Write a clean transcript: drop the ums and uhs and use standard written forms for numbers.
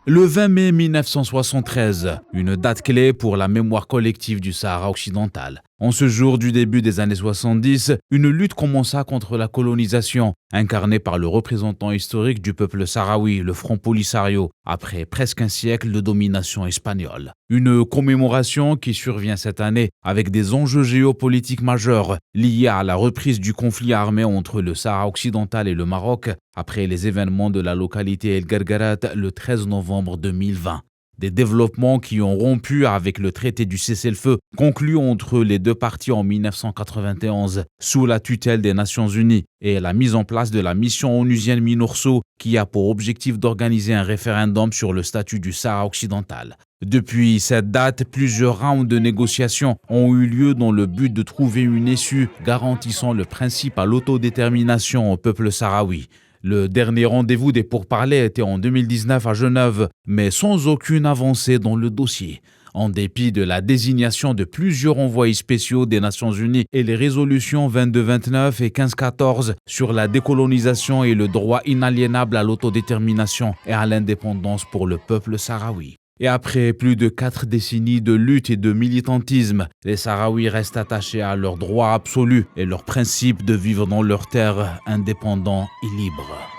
Le 20 mai 1973, une date clé pour la mémoire collective du Sahara occidental. En ce jour du début des années 70, une lutte commença contre la colonisation, incarnée par le représentant historique du peuple sahraoui, le Front Polisario, après presque un siècle de domination espagnole. Une commémoration qui survient cette année avec des enjeux géopolitiques majeurs liés à la reprise du conflit armé entre le Sahara occidental et le Maroc après les événements de la localité El Guerguerat le 13 novembre 2020. Des développements qui ont rompu avec le traité du cessez-le-feu conclu entre les deux parties en 1991 sous la tutelle des Nations Unies et la mise en place de la mission onusienne MINURSO qui a pour objectif d'organiser un référendum sur le statut du Sahara occidental. Depuis cette date, plusieurs rounds de négociations ont eu lieu dans le but de trouver une issue garantissant le principe à l'autodétermination au peuple sahraoui. Le dernier rendez-vous des pourparlers était en 2019 à Genève, mais sans aucune avancée dans le dossier. En dépit de la désignation de plusieurs envoyés spéciaux des Nations Unies et les résolutions 2229 et 1514 sur la décolonisation et le droit inaliénable à l'autodétermination et à l'indépendance pour le peuple sahraoui. Et après plus de 4 décennies de lutte et de militantisme, les Sahraouis restent attachés à leur droit absolu et leur principe de vivre dans leur terre indépendants et libres.